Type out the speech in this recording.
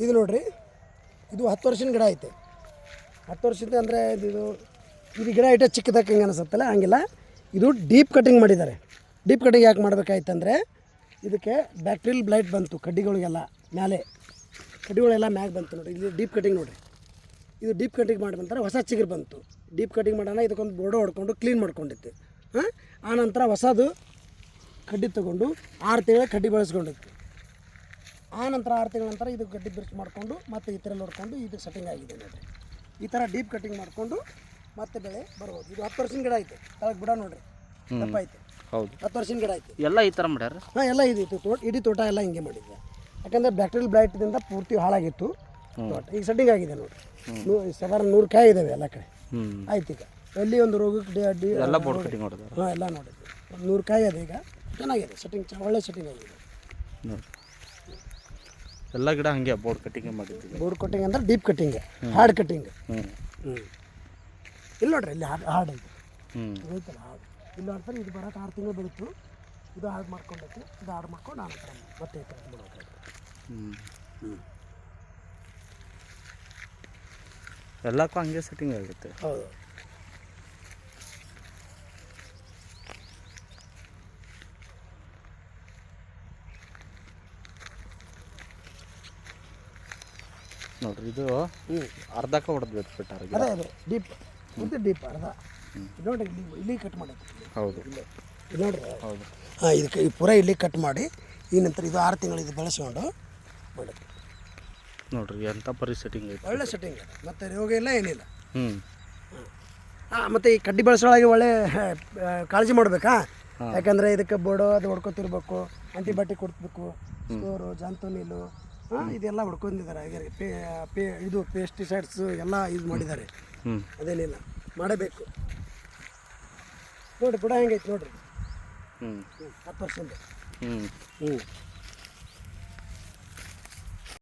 ಇದು ನೋಡಿರಿ, ಇದು 10 ವರ್ಷದ ಗಿಡ ಐತೆ. 10 ವರ್ಷದ ಅಂದರೆ ಇದು ಗಿಡ ಐತೆ ಚಿಕ್ಕದಕ್ಕೆ ಹಿಂಗೆ ಅನಿಸುತ್ತಲ್ಲ, ಹಂಗಿಲ್ಲ. ಇದು ಡೀಪ್ ಕಟಿಂಗ್ ಮಾಡಿದ್ದಾರೆ. ಡೀಪ್ ಕಟಿಂಗ್ ಯಾಕೆ ಮಾಡಬೇಕಾಯ್ತಂದರೆ ಇದಕ್ಕೆ ಬ್ಯಾಕ್ಟೀರಿಯಲ್ ಬ್ಲೈಟ್ ಬಂತು ಕಡ್ಡಿಗಳಿಗೆಲ್ಲ, ಮೇಲೆ ಕಡ್ಡಿಗಳೆಲ್ಲ ಮ್ಯಾಗೆ ಬಂತು ನೋಡಿರಿ. ಇದು ಡೀಪ್ ಕಟಿಂಗ್ ನೋಡಿರಿ. ಇದು ಡೀಪ್ ಕಟಿಂಗ್ ಮಾಡಿ ಬಂತಾರೆ, ಹೊಸ ಚಿಗುರು ಬಂತು. ಡೀಪ್ ಕಟಿಂಗ್ ಮಾಡೋಣ, ಇದಕ್ಕೊಂದು ಬೋರ್ಡು ಹೊಡ್ಕೊಂಡು ಕ್ಲೀನ್ ಮಾಡ್ಕೊಂಡಿತ್ತು. ಆನಂತರ ಹೊಸದು ಕಡ್ಡಿ ತೊಗೊಂಡು 6 ತಿಂಗಳ ಕಡ್ಡಿ ಬೆಳೆಸ್ಕೊಂಡಿತ್ತು. ಆನಂತರ 6 ತಿಂಗಳ ನಂತರ ಇದು ಗಡ್ಡಿ ಬಿರ್ಚ್ ಮಾಡಿಕೊಂಡು ಮತ್ತೆ ಈ ಥರ ನೋಡ್ಕೊಂಡು ಇದು ಸೆಟ್ಟಿಂಗ್ ಆಗಿದೆ ನೋಡಿರಿ. ಈ ಥರ ಡೀಪ್ ಕಟಿಂಗ್ ಮಾಡಿಕೊಂಡು ಮತ್ತೆ ಬೆಳೆ ಬರ್ಬೋದು. ಇದು 10 ವರ್ಷದ ಗಿಡ ಐತೆ, ಕೆಳಗೆ ಬಿಡ ನೋಡಿರಿ, ದಪ್ಪ ಐತೆ. ಹೌದು, 10 ವರ್ಷದ ಗಿಡ ಐತೆ. ಎಲ್ಲ ಈ ಥರ ಮಾಡ್ಯಾರ. ಎಲ್ಲ ಇದು ಇಡೀ ತೋಟ ಎಲ್ಲ ಹಿಂಗೆ ಮಾಡಿದ್ದೆ. ಯಾಕಂದರೆ ಬ್ಯಾಕ್ಟೀರಿಯಲ್ ಬ್ಲೈಟ್ದಿಂದ ಪೂರ್ತಿ ಹಾಳಾಗಿತ್ತು ತೋಟ. ಈಗ ಸೆಟ್ಟಿಂಗ್ ಆಗಿದೆ ನೋಡಿ. ಸಾಧಾರಣ 100 ಕಾಯಿ ಇದ್ದಾವೆ ಎಲ್ಲ ಕಡೆ. ಆಯ್ತು, ಈಗ ಎಲ್ಲಿ ಒಂದು ರೋಗಕ್ಕೆ ಎಲ್ಲ ಬೋರ್ಡ್ ಕಟಿಂಗ್ ನೋಡಿದ್ರು. ಎಲ್ಲ ನೋಡಿದ್ವಿ. 100 ಕಾಯಿ ಇದೆ. ಈಗ ಚೆನ್ನಾಗಿದೆ ಸೆಟ್ಟಿಂಗ್, ಒಳ್ಳೆ ಸೆಟ್ಟಿಂಗ್ ಆಗಿದೆ ನೋಡಿ. ಎಲ್ಲ ಗಿಡ ಹಂಗೆ ಬೋರ್ಡ್ ಕಟಿಂಗ್ ಮಾಡಿದ್ವಿ. ಬೋರ್ಡ್ ಕಟಿಂಗ್ ಅಂದ್ರೆ ಡೀಪ್ ಕಟಿಂಗ್, ಹಾರ್ಡ್ ಕಟಿಂಗ್. ಇಲ್ಲಿ ನೋಡ್ರಿ, ಇಲ್ಲಿ ಹಾರ್ಡ್ ಐತೆ. ಐತಲ್ಲ ಹಾರ್ಡ್. ಇಲ್ಲಿ ನೋಡ್ತಾರೆ, ಇದು ಬರೋಕೆ 6 ತಿಂಗಳು ಬೆಳೀತು. ಇದು ಹಾರ್ಡ್ ಮಾಡ್ಕೊಂಡೈತಿ. ಇದು ಹಾರ್ಡ್ ಮಾಡ್ಕೊಂಡು ಆನಂತರ ಮತ್ತೆ ಈ ಥರ ಮಾಡೋಕೆ. ಎಲ್ಲಕ್ಕೂ ಹಂಗೆ ಸೆಟ್ಟಿಂಗ್ ಆಗುತ್ತೆ. ಹೌದು. ನೋಡ್ರಿ, ಇದು ಅರ್ಧಕ್ಕೆ ಹೊಡೆದು ಬಿಟ್ಟಾರೆ. ಅದೇ ಡೀಪ್, ಇದು ಡೀಪ್ ಅರ್ಧ. ನೋಡ್ರಿ, ಇಲ್ಲಿ ಕಟ್ ಮಾಡೈತೆ. ಹೌದು, ಇದು ನೋಡ್ರಿ. ಹೌದು. ಇದಕ್ಕೆ ಪೂರ ಇಲ್ಲಿ ಕಟ್ ಮಾಡಿ ಈ ನಂತರ ಇದು 6 ತಿಂಗಳು ಇದು ಬೆಳೆಸ್ಕೊಂಡು ಮಾಡೋದು. ನೋಡ್ರಿ ಎಂಥ ಪರಿ ಸೆಟ್ಟಿಂಗ್ ಐತೆ. ಒಳ್ಳೆ ಸೆಟ್ಟಿಂಗ್, ಮತ್ತು ರೋಗ ಇಲ್ಲ, ಏನಿಲ್ಲ. ಮತ್ತು ಈ ಕಡ್ಡಿ ಬೆಳೆಸೋಳಾಗಿ ಒಳ್ಳೆ ಕಾಳಜಿ ಮಾಡಬೇಕಾ. ಯಾಕಂದರೆ ಇದಕ್ಕೆ ಬೋರ್ಡು ಅದು ಹೊಡ್ಕೊತಿರ್ಬೇಕು, ಆಂಟಿಬಯೋಟಿಕ್ ಕೊಡ್ಬೇಕು, ಸ್ಟೋರು, ಜಂತು ನೀಲು, ಇದೆಲ್ಲ ಹೊಡ್ಕೊಂಡಿದ್ದಾರೆ. ಇದು ಪೆಸ್ಟಿಸೈಡ್ಸ್ ಎಲ್ಲ ಯೂಸ್ ಮಾಡಿದ್ದಾರೆ. ಅದೇನಿಲ್ಲ, ಮಾಡಬೇಕು. ನೋಡಿರಿ ಬುಡ ಹೆಂಗೈತೆ ನೋಡಿರಿ. 10 ವರ್ಷದಿಂದ.